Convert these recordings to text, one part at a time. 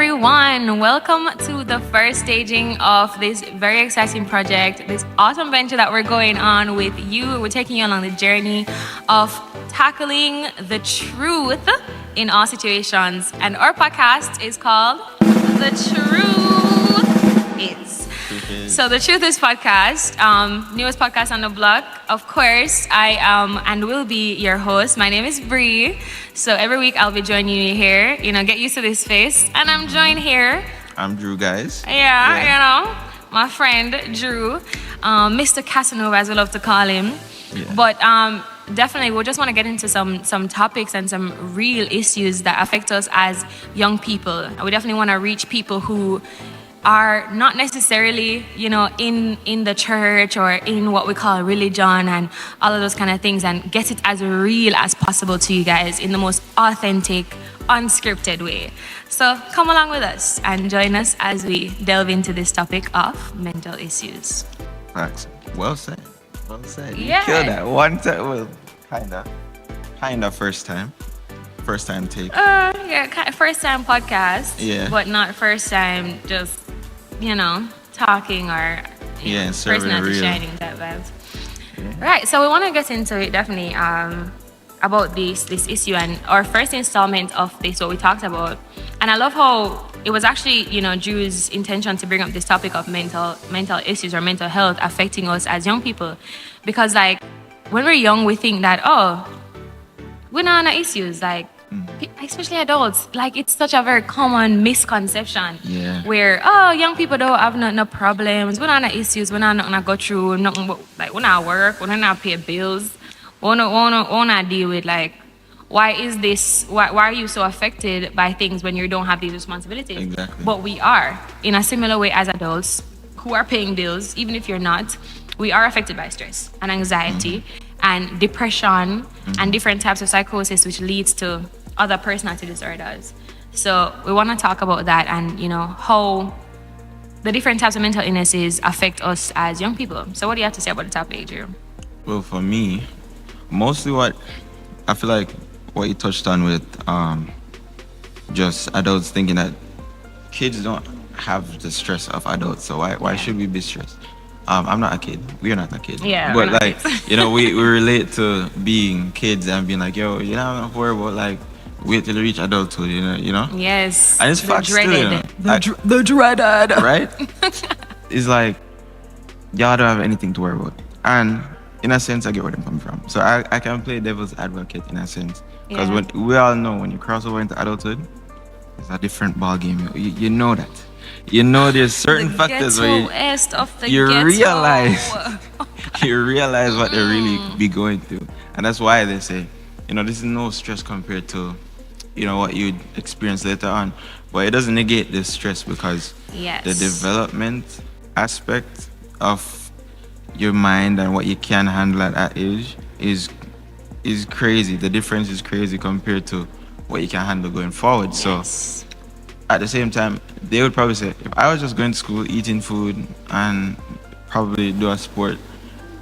everyone. Welcome to the first staging of this very exciting project, this awesome venture that we're going on with you. We're taking you along the journey of tackling the truth in all situations. And our podcast is called The Truth Is. So the Truth Is podcast, newest podcast on the block. Of course, I am and will be your host. My name is Bri. So every week I'll be joining you here. Get used to this face. And I'm joined here. I'm Dru, guys. Yeah. My friend Dru, Mr. Casanova, as we love to call him. Yeah. But definitely, we just want to get into some topics and some real issues that affect us as young people. We definitely want to reach people who are not necessarily, in the church or in what we call religion and all of those kind of things, and get it as real as possible to you guys in the most authentic, unscripted way. So come along with us and join us as we delve into this topic of mental issues. Facts. Well said. Well said. Yeah. You killed that one time. Well, kinda first time. First time take. First time podcast. Yeah. But not first time just, talking or personality real. shining type vibes. Yeah. Right, so we want to get into it definitely about this issue and our first installment of this, what we talked about. And I love how it was actually, Dru's intention to bring up this topic of mental issues or mental health affecting us as young people. Because when we're young, we think that, we're not on issues, especially adults. It's such a very common misconception. Yeah. Where young people don't have no problems. We're not on issues. We're not nothing to go through. Nothing. We're not work. We're not pay bills. We're not deal with why is this? Why are you so affected by things when you don't have these responsibilities? Exactly. But we are in a similar way as adults who are paying bills. Even if you're not, we are affected by stress and anxiety and depression and different types of psychosis, which leads to other personality disorders. So we want to talk about that and how the different types of mental illnesses affect us as young people. So what do you have to say about the topic, Drew? Well, for me, mostly what I feel like what you touched on with just adults thinking that kids don't have the stress of adults, so why should we be stressed? I'm not a kid. We're not a kid. Yeah. But we relate to being kids and being like, yo, don't worry about wait till you reach adulthood, you know? Yes. And it's facts dreaded. still, The dreaded. Right? It's like, y'all don't have anything to worry about. And in a sense, I get where they're coming from. So I can play devil's advocate in a sense. Because when we all know when you cross over into adulthood, it's a different ball game. You know that. There's certain factors where you realize what they really be going through. And that's why they say, this is no stress compared to what you'd experience later on. But it doesn't negate the stress because the development aspect of your mind and what you can handle at that age is crazy. The difference is crazy compared to what you can handle going forward. Yes. So at the same time, they would probably say, if I was just going to school, eating food, and probably do a sport,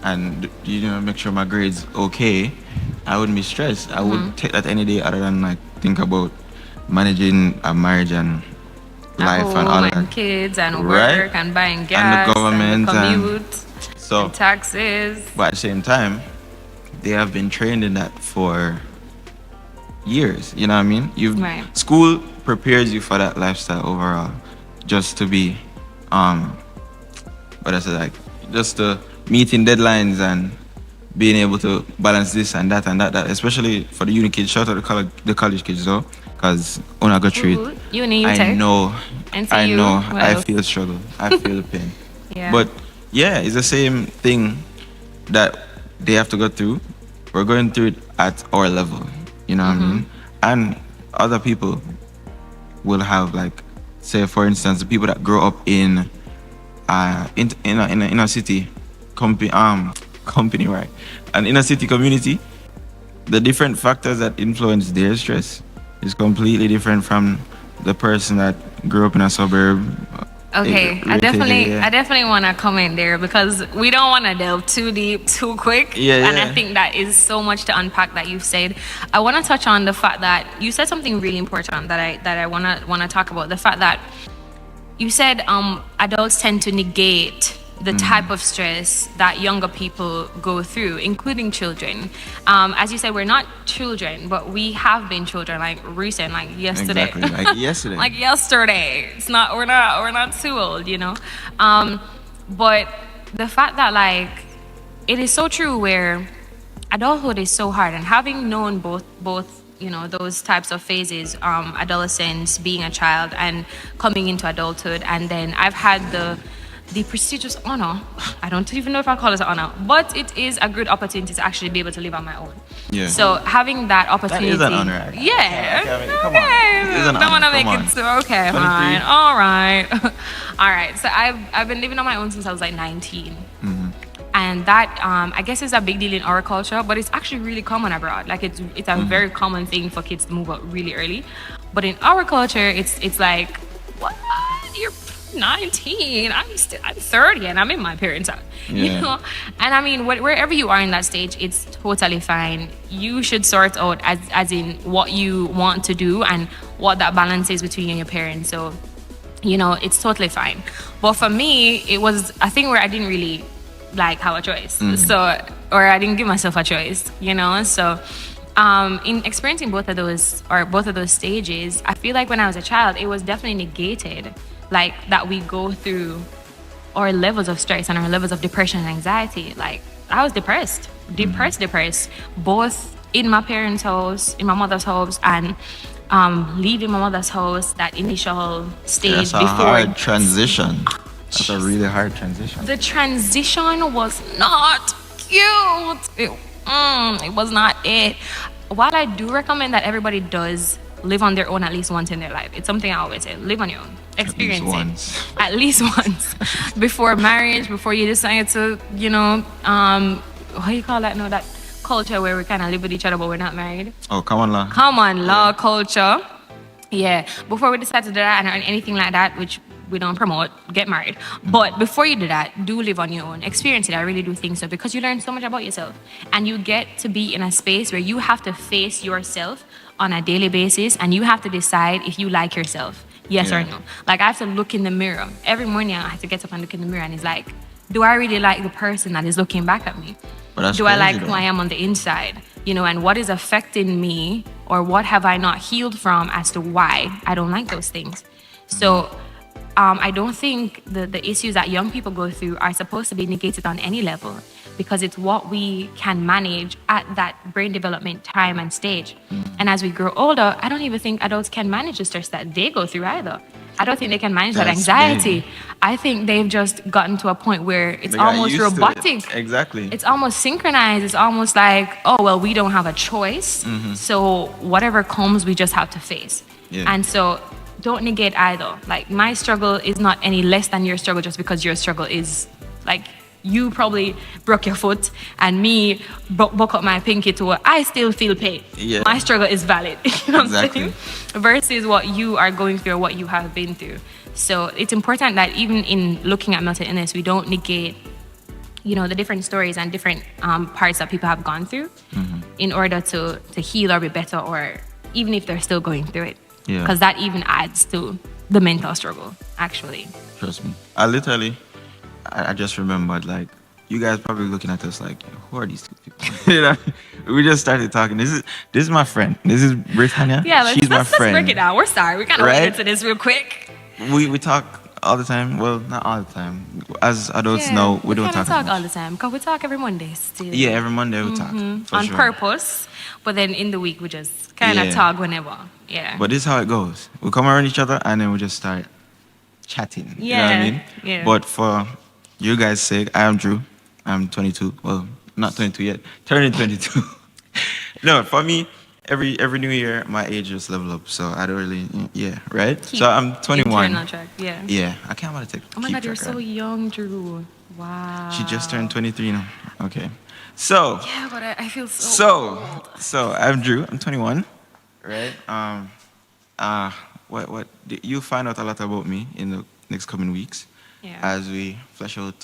and make sure my grades okay, I wouldn't be stressed. I would take that any day other than think about managing a marriage and life and all that. And kids and work and buying gas and the government and the commute and taxes. But at the same time, they have been trained in that for years. You know what I mean? School prepares you for that lifestyle overall, just to be, just to meeting deadlines and being able to balance this and that and that, especially for the uni kids. Shout out to the college kids though, because when I go through it, I know, I feel struggle, I feel the pain. Yeah. But it's the same thing that they have to go through. We're going through it at our level, you know what I mean? And other people will have say for instance, the people that grow up in a city company, right? And in a city community, the different factors that influence their stress is completely different from the person that grew up in a suburb Okay, I Take it, definitely, yeah. I definitely want to comment there because we don't want to delve too deep, too quick. Yeah, And I yeah. think that is so much to unpack that you've said. I want to touch on the fact that you said something really important that I wanna talk about. The fact that you said adults tend to negate the type of stress that younger people go through, including children. As you said, we're not children, but we have been children, like recent, like yesterday. Exactly, like yesterday. Like yesterday. It's not. We're not too old, you know. But the fact that like it is so true where adulthood is so hard, and having known both you know those types of phases, adolescence, being a child, and coming into adulthood, and then I've had the prestigious honor, I don't even know if I call it an honor, but it is a good opportunity to actually be able to live on my own. Yeah. So having that That opportunity, is an honor. Actually. yeah. Come on. It is an Don't honor. want to Come make on. it so okay, 23. fine, all right, all right. So I've been living on my own since I was like 19. And that I guess is a big deal in our culture, but it's actually really common abroad. Like it's a very common thing for kids to move out really early, but in our culture, it's like, what? You're 19. I'm 30, and I'm in my parents' house. You Yeah. know, and I mean, wherever you are in that stage, it's totally fine. You should sort out as in what you want to do and what that balance is between you and your parents. So, you know, it's totally fine. But for me, it was a thing where I didn't really like have a choice. So, or I didn't give myself a choice, you know? So, in experiencing both of those stages, I feel like when I was a child, it was definitely negated, like that we go through our levels of stress and our levels of depression and anxiety. Like I was depressed, both in my parents' house, in my mother's house, and leaving my mother's house, that initial stage That's a before hard transition. That's a really hard transition. the transition was not cute. It was not it. While I do recommend that everybody does live on their own at least once in their life, it's something I always say: live on your own, experience once. it at least once before marriage, before you decide to, you know, what do you call that? No, that culture where we kind of live with each other but we're not married. Oh, come on, la. Come on, law culture. Yeah, before we decide to do that and anything like that, which we don't promote, get married. But before you do that, do live on your own. Experience it. I really do think so, because you learn so much about yourself. And you get to be in a space where you have to face yourself on a daily basis, and you have to decide if you like yourself, yes or Yeah. no. Like I have to look in the mirror. Every morning I have to get up and look in the mirror, and it's like, do I really like the person that is looking back at me? But that's Do I like crazy, who though. I am on the inside? You know, and what is affecting me, or what have I not healed from as to why I don't like those things? So I don't think the issues that young people go through are supposed to be negated on any level, because it's what we can manage at that brain development time and stage. And as we grow older, I don't even think adults can manage the stress that they go through either. I don't think they can manage that That's anxiety. big. I think they've just gotten to a point where it's They got almost used to it. robotic. Exactly. It's almost synchronized. It's almost like, oh, well, we don't have a choice. So whatever comes, we just have to face. Yeah. And so don't negate either. Like my struggle is not any less than your struggle just because your struggle is like, you probably broke your foot and me broke up my pinky toe. I still feel pain. Yeah. My struggle is valid. You know what Exactly. I'm saying? Versus what you are going through or what you have been through. So it's important that even in looking at mental illness, we don't negate, you know, the different stories and different parts that people have gone through in order to heal or be better, or even if they're still going through it. Yeah. Because that even adds to the mental struggle, actually. Trust me. I just remembered, like, you guys probably looking at us like, who are these two people? You know, we just started talking. This is my friend. This is Britannia. Yeah, She's my let's friend. break it down. We're sorry. We kind of Right? went into this real quick. We talk all the time. Well, not all the time. As adults know, we don't kinda talk, talk as all much. the time, because we talk every Monday still. Yeah, every Monday we talk. For On sure. purpose. But then in the week, we just kind of Yeah. talk whenever. Yeah. But this is how it goes. We come around each other and then we just start chatting. You know what I Yeah, mean? yeah. But for you guys' sake, I am Drew. I'm 22. Well, not 22 yet. Turning 22. No, for me, every new year, my age just level up. So I don't really, yeah, right? Keep So I'm 21. internal track, yeah. Yeah, I can't want to take. Oh my keep God, you're track so of it. young, Drew. Wow. She just turned 23 now. Okay. So, Yeah, but I feel so. so I'm Drew. I'm 21. Right? What? You find out a lot about me in the next coming weeks Yeah. as we flesh out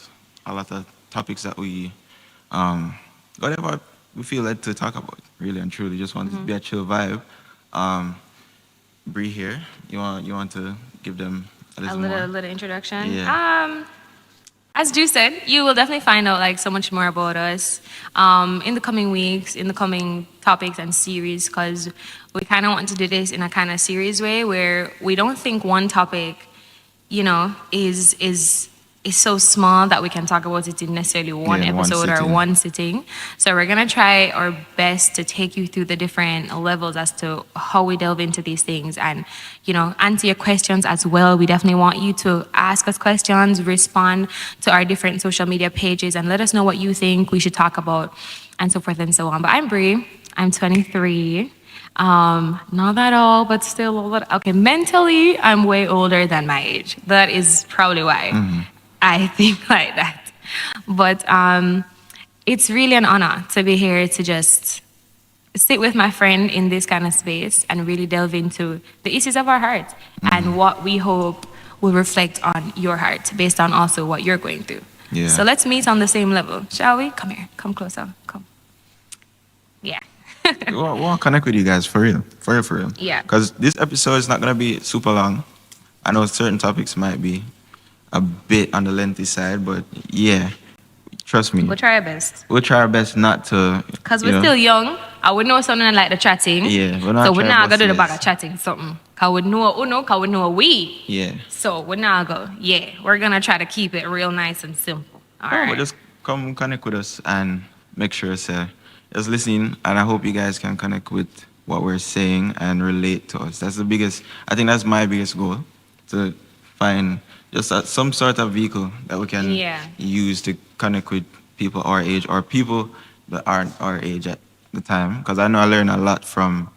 a lot of topics that we um, whatever we feel led to talk about. Really and truly, just want it to be a chill vibe. Um, Bree here. You want to give them a A little little more? little introduction. Yeah. As Drew said, you will definitely find out like so much more about us in the coming weeks, in the coming topics and series, because we kind of want to do this in a kind of serious way where we don't think one topic, is so small that we can talk about it in necessarily one Yeah, in one episode or sitting. one sitting. So we're gonna try our best to take you through the different levels as to how we delve into these things and, answer your questions as well. We definitely want you to ask us questions, respond to our different social media pages, and let us know what you think we should talk about, and so forth and so on. But I'm Bri. I'm 23. Not that old, but still a little. Okay, mentally, I'm way older than my age. That is probably why I think like that. But it's really an honor to be here to just sit with my friend in this kind of space and really delve into the issues of our heart and what we hope will reflect on your heart based on also what you're going through. Yeah. So let's meet on the same level, shall we? Come here, come closer, come. Yeah. We want to connect with you guys for real, for real. Yeah. Because this episode is not gonna be super long. I know certain topics might be a bit on the lengthy side, but yeah, trust me, We'll try our best. we'll try our best not to. Because you we're know, still young. I would know something like the chatting. Yeah, we're not So we're trying not going to do the bosses. bag of chatting something. Because we know uno, because we know we. Yeah. So we're not go. Yeah, we're going to try to keep it real nice and simple. All right. But just come connect with us and make sure just listening. And I hope you guys can connect with what we're saying and relate to us. That's the biggest. I think that's my biggest goal, to find just some sort of vehicle that we can Yeah. use to connect with people our age or people that aren't our age at the time. Because I know I learn a lot from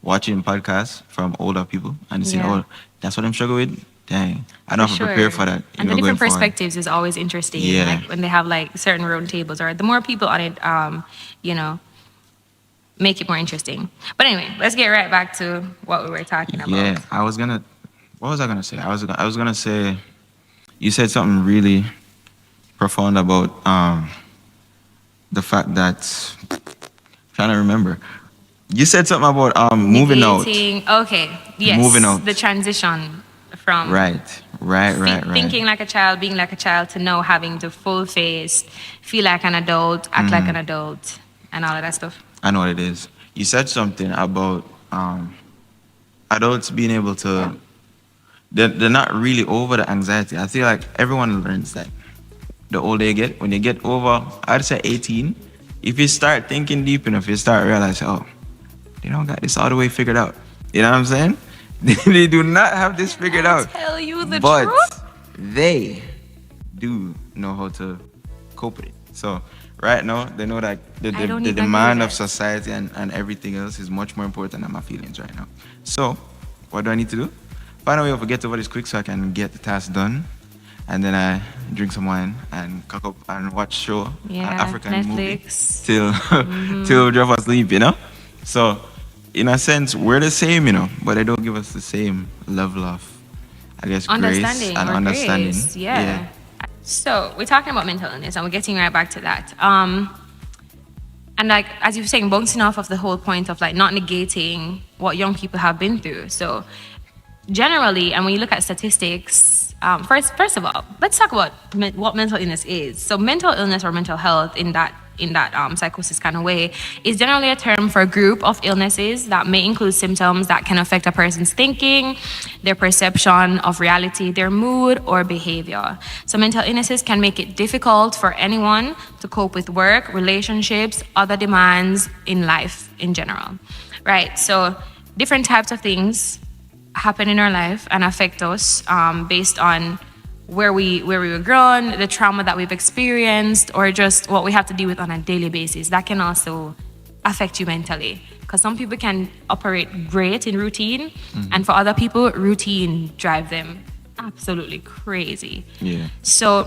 watching podcasts from older people and seeing, Yeah. oh, that's what I'm struggling with. Dang, I don't have to prepare for that. And the going different forward. perspectives is always interesting. Yeah. Like when they have like certain round tables or the more people on it, make it more interesting. But anyway, let's get right back to what we were talking about. Yeah, what was I gonna say? I was gonna say, you said something really profound about the fact that, trying to remember. You said something about moving out. Negating- Okay. Yes. Moving out. The transition from Right. thinking like a child, being like a child, to now having to full face, feel like an adult, act like an adult, and all of that stuff. I know what it is. You said something about adults being able to. They're not really over the anxiety. I feel like everyone learns that. The older you get, when you get over, I'd say 18, if you start thinking deep enough, you start realizing, oh, they don't got this all the way figured out. You know what I'm saying? They do not have this figured I'll out. tell you the but truth. they do know how to cope with it. So right now, they know that the I don't even demand hear of that. society and everything else is much more important than my feelings right now. So what do I need to do? Find a way to get over this quick so I can get the task done. And then I drink some wine and cock up and watch show, Yeah, an African movie, Netflix. till drop asleep, you know? So, in a sense, we're the same, but they don't give us the same level of, I guess, grace Understanding and or understanding. grace, yeah. So we're talking about mental illness, and we're getting right back to that. And like as you were saying, bouncing off of the whole point of like not negating what young people have been through. So generally, and when you look at statistics, first of all, let's talk about what mental illness is. So mental illness or mental health in that psychosis kind of way is generally a term for a group of illnesses that may include symptoms that can affect a person's thinking, their perception of reality, their mood, or behavior. So mental illnesses can make it difficult for anyone to cope with work, relationships, other demands in life in general, right? So different types of things happen in our life and affect us based on where we were grown, the trauma that we've experienced, or just what we have to deal with on a daily basis. That can also affect you mentally, because some people can operate great in routine, and for other people, routine drive them absolutely crazy. Yeah. So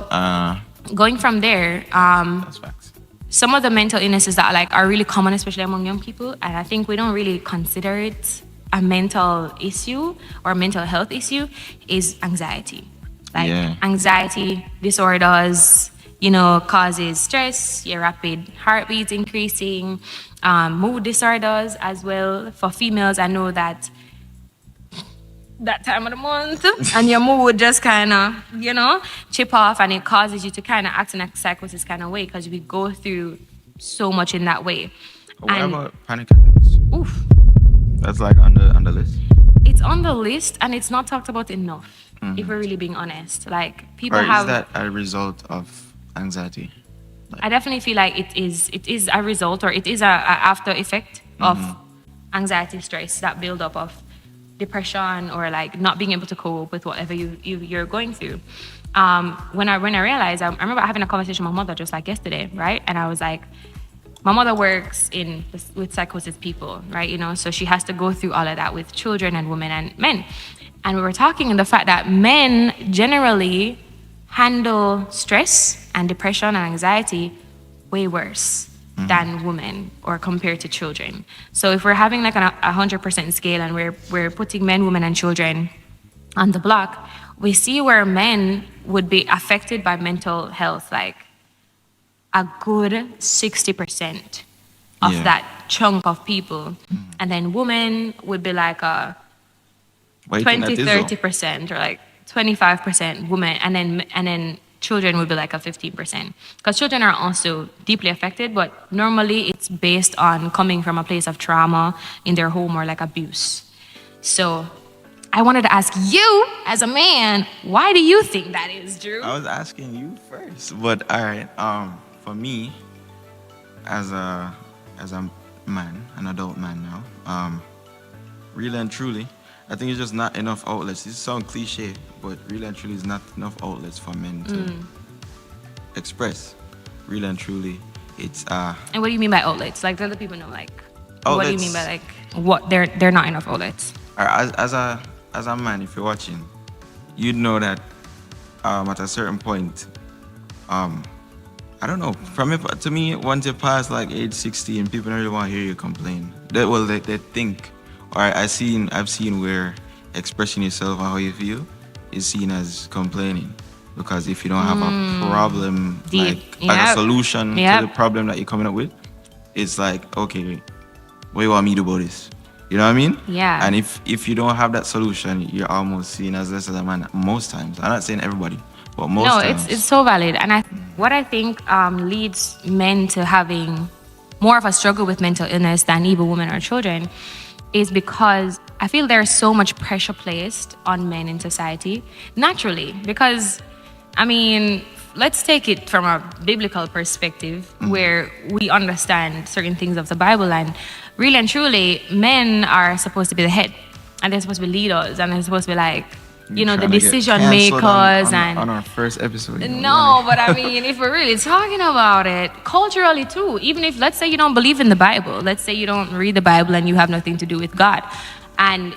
going from there, That's facts. some of the mental illnesses that are really common, especially among young people, and I think we don't really consider it a mental issue or mental health issue, is anxiety. Like Yeah. anxiety disorders, causes stress, your rapid heartbeat increasing, mood disorders as well. For females, I know that time of the month and your mood just kind of, chip off, and it causes you to kind of act in a psychosis kind of way because we go through so much in that way. What And about panic attacks? oof, That's like on the list. it's on the list and it's not talked about enough, if we're really being honest. Like people Or is have, that a result of anxiety? I definitely feel like it is a result, or it is a after effect of anxiety, stress, that build up of depression, or like not being able to cope with whatever you're going through. When I realized, I remember having a conversation with my mother just like yesterday, right? And I was like, my mother works with psychosis people, right? So she has to go through all of that with children and women and men. And we were talking in the fact that men generally handle stress and depression and anxiety way worse than women, or compared to children. So if we're having like a 100% scale, and we're putting men, women, and children on the block, we see where men would be affected by mental health like a good 60% of Yeah. that chunk of people. And then women would be like a Why you think that 20, is, though? 30%, or like 25% women, and then children would be like a 15%. Because children are also deeply affected, but normally it's based on coming from a place of trauma in their home, or like abuse. So I wanted to ask you, as a man, why do you think that is, Drew? I was asking you first, but all right. For me, as a man, an adult man now, really and truly, I think it's just not enough outlets. This sounds cliche, but really and truly, it's not enough outlets for men to express. Really and truly, it's And what do you mean by outlets? Like, let the people know, like, what do you outlets. mean by like what they're not enough outlets? As a man, if you're watching, you'd know that at a certain point, I don't know. To me, once you pass like age 16, people don't really want to hear you complain. They think, or I've seen where expressing yourself and how you feel is seen as complaining, because if you don't have a problem, Deep. like a Yep. solution Yep. to the problem that you're coming up with, it's like, okay, what do you want me to do about this? You know what I mean? Yeah. And if you don't have that solution, you're almost seen as less of a man most times. I'm not saying everybody, but most No, times. it's so valid. And what I think leads men to having more of a struggle with mental illness than even women or children is because I feel there's so much pressure placed on men in society naturally. Because, I mean, let's take it from a biblical perspective where we understand certain things of the Bible, and really and truly, men are supposed to be the head, and they're supposed to be leaders, and they're supposed to be like, the Trying to get decision cancelled makers on our first episode. no, but I mean, if we're really talking about it, culturally too, even if, let's say, you don't believe in the Bible, let's say you don't read the Bible and you have nothing to do with God, and,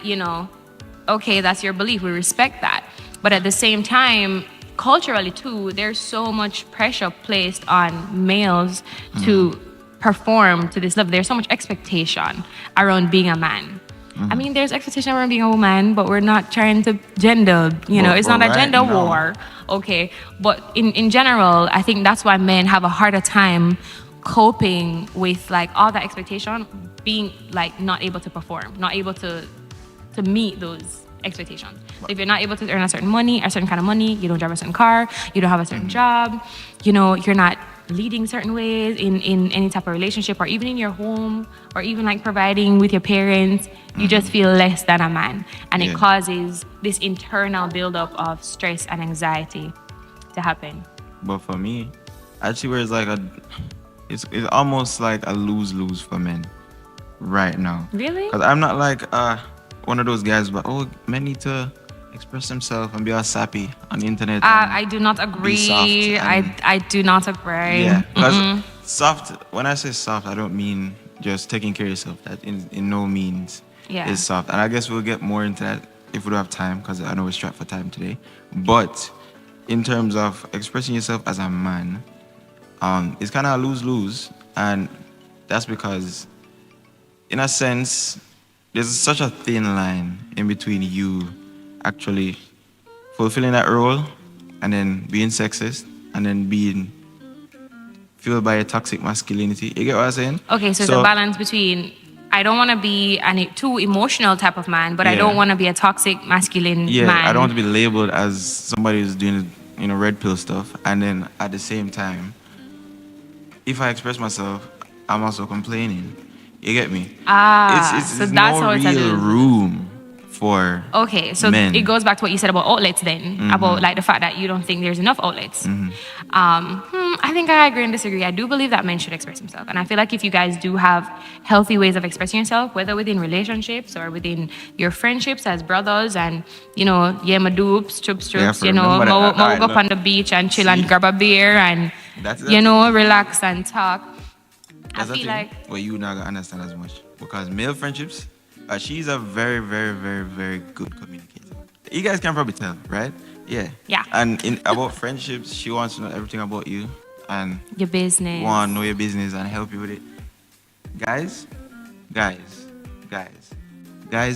okay, that's your belief, we respect that. But at the same time, culturally too, there's so much pressure placed on males to perform to this level. There's so much expectation around being a man. I mean, there's expectation around being a woman, but we're not trying to gender, it's not a right gender now. war, okay? But in general, I think that's why men have a harder time coping with, like, all that expectation, being, like, not able to perform, not able to meet those expectations. So if you're not able to earn a certain kind of money, you don't drive a certain car, you don't have a certain job, you're not leading certain ways in any type of relationship, or even in your home, or even like providing with your parents, you just feel less than a man. And it Yeah. causes this internal buildup of stress and anxiety to happen. But for me, actually, where it's almost like a lose-lose for men right now. Really? Because I'm not like one of those guys, but men need to express themselves and be all sappy on the internet. I do not agree. soft and- I do not agree. Yeah, because soft. When I say soft, I don't mean just taking care of yourself. That in no means Yeah. is soft. And I guess we'll get more into that if we don't have time, because I know we're strapped for time today. But in terms of expressing yourself as a man, it's kind of a lose-lose, and that's because, in a sense, there's such a thin line in between you actually fulfilling that role and then being sexist, and then being fueled by a toxic masculinity. You get what I'm saying? Okay, so it's a balance between I don't want to be a too emotional type of man, but I don't want to be a toxic masculine man. I don't want to be labeled as somebody who's doing, red pill stuff. And then at the same time, if I express myself, I'm also complaining. You get me? So it's that's no how it's real room for okay, so men. it goes back to what you said about outlets then, about like the fact that you don't think there's enough outlets. I think I agree and disagree. I do believe that men should express themselves. And I feel like if you guys do have healthy ways of expressing yourself, whether within relationships or within your friendships as brothers and, yeah, my dupes, chups, go up on the beach and chill and grab a beer and, relax and talk. I feel like... Well, you not gonna understand as much. Because male friendships, she's a very, very, very, very good communicator. You guys can probably tell, right? Yeah. Yeah. And about friendships, she wants to know everything about you and your business. Want to know your business and help you with it. Guys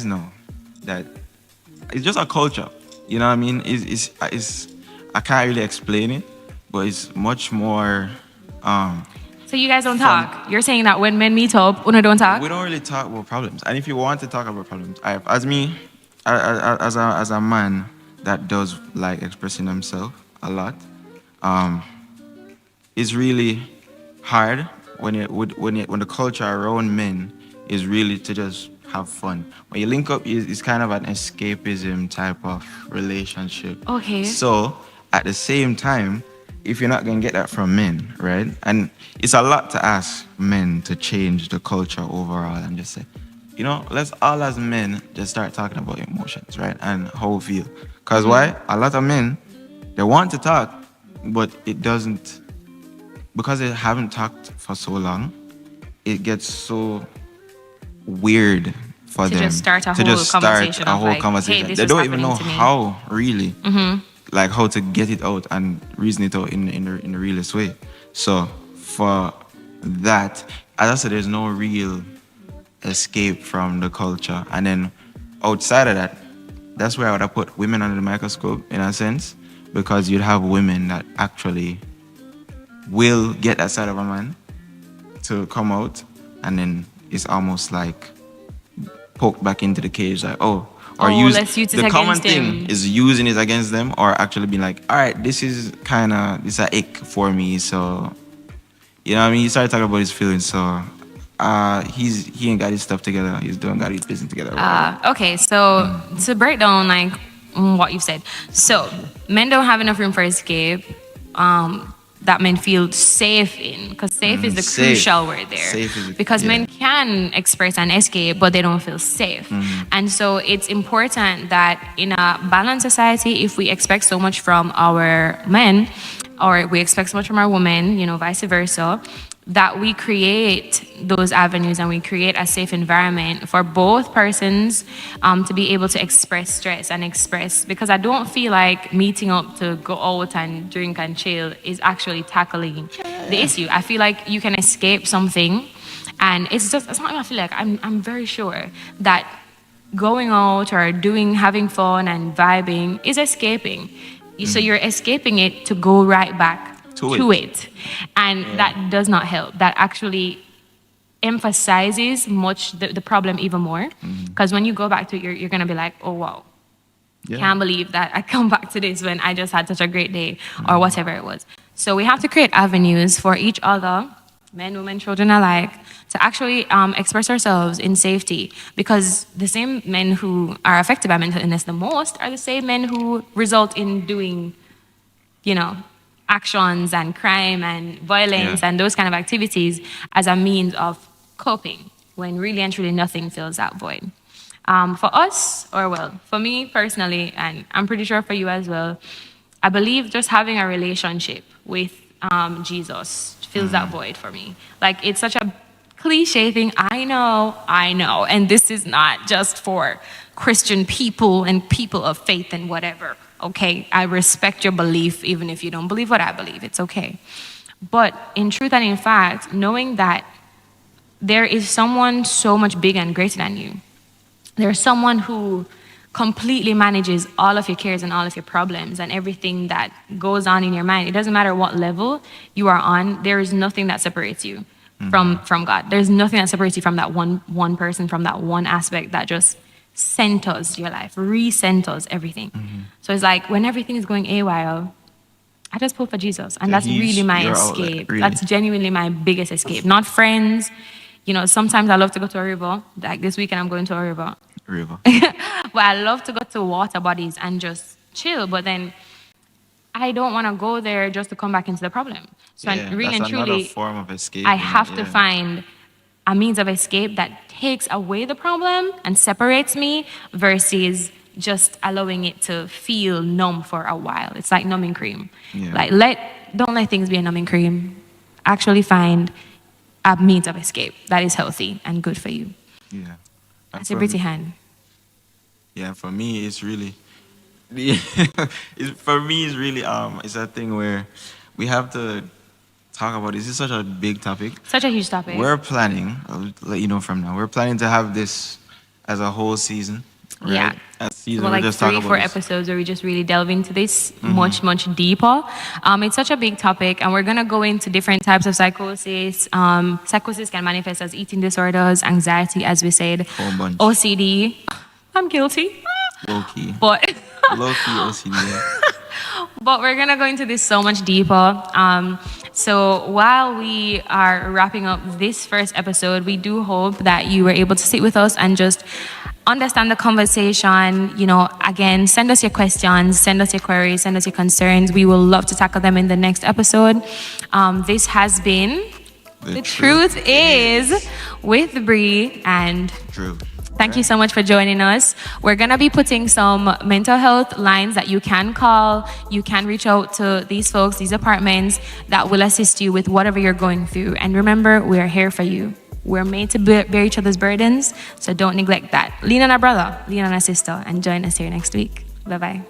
know that it's just a culture. You know what I mean? It's I can't really explain it, but it's much more. So you guys don't talk. You're saying that when men meet up, we don't talk. We don't really talk about problems. And if you want to talk about problems, as a man that does like expressing himself a lot, it's really hard when the culture around men is really to just have fun. When you link up, it's kind of an escapism type of relationship. Okay. So at the same time, if you're not gonna get that from men, right? And it's a lot to ask men to change the culture overall and just say, let's all as men just start talking about emotions, right? And how we feel. Because why? A lot of men, they want to talk, but it doesn't, because they haven't talked for so long, it gets so weird for them just start a to whole just start conversation a whole like, conversation. hey, They don't even know how really, like how to get it out and reason it out in the realest way. So for that, as I said, there's no real escape from the culture. And then outside of that, that's where I would have put women under the microscope in a sense, because you'd have women that actually will get that side of a man to come out, and then it's almost like poked back into the cage, like, let's use it the common against thing him. is using it against them, or actually being like, all right, this is a ick for me, so you know what I mean? He started talking about his feelings, so he ain't got his stuff together, he's doing got his business together. Okay, so to break down like what you've said, so men don't have enough room for escape that men feel safe in, because safe is the crucial word there, because men can express and escape, but they don't feel safe. And so it's important that in a balanced society, if we expect so much from our men, or we expect so much from our women, vice versa, that we create those avenues and we create a safe environment for both persons to be able to express stress and express, because I don't feel like meeting up to go out and drink and chill is actually tackling the issue. I feel like you can escape something, and it's something I feel like I'm very sure that going out or having fun and vibing is escaping. So you're escaping it to go right back to it. And that does not help. That actually emphasizes the problem even more. Because when you go back to it, you're going to be like, oh, wow. Can't believe that I come back to this when I just had such a great day, or whatever it was. So we have to create avenues for each other, men, women, children alike, to actually express ourselves in safety. Because the same men who are affected by mental illness the most are the same men who result in doing, actions and crime and violence and those kind of activities as a means of coping, when really and truly nothing fills that void. For us, for me personally, and I'm pretty sure for you as well, I believe just having a relationship with Jesus fills that void for me. Like, it's such a cliche thing. I know. And this is not just for Christian people and people of faith and whatever. Okay, I respect your belief, even if you don't believe what I believe. It's okay. But in truth and in fact, knowing that there is someone so much bigger and greater than you. There's someone who completely manages all of your cares and all of your problems and everything that goes on in your mind. It doesn't matter what level you are on, there is nothing that separates you from God. There's nothing that separates you from that one person, from that one aspect that just centers your life, recenters everything. So it's like when everything is going AWOL, I just pull for Jesus, and So that's he's really my your outlet, escape. really. That's genuinely my biggest escape. Not friends. You know, sometimes I love to go to a river. Like this weekend, I'm going to a river. River. But I love to go to water bodies and just chill. But then I don't want to go there just to come back into the problem. So Yeah, really that's and another truly, form of escape. I isn't it? have to Yeah. find a means of escape that takes away the problem and separates me versus just allowing it to feel numb for a while. It's like numbing cream. Yeah. Like don't let things be a numbing cream. Actually find a means of escape that is healthy and good for you. Yeah. And That's a for pretty me- hand. Yeah, for me, it's really, it's really, it's a thing where we have to talk about. This is such a big topic. Such a huge topic. We're planning, I'll let you know from now, we're planning to have this as a whole season. Right? Yeah. A season, Well, we like just talk 3-4 about this. episodes where we just really delve into this much deeper. It's such a big topic, and we're gonna go into different types of psychosis. Psychosis can manifest as eating disorders, anxiety, as we said, Whole bunch. OCD. I'm guilty, Low key. but Low key OCD. Yeah. but we're gonna go into this so much deeper. So while we are wrapping up this first episode, we do hope that you were able to sit with us and just understand the conversation. You know, again, send us your questions, send us your queries, send us your concerns. We will love to tackle them in the next episode. This has been The Truth Is with Bri and Dru. Thank you so much for joining us. We're going to be putting some mental health lines that you can call. You can reach out to these folks, these apartments that will assist you with whatever you're going through. And remember, we are here for you. We're made to bear each other's burdens, so don't neglect that. Lean on a brother, lean on a sister, and join us here next week. Bye-bye.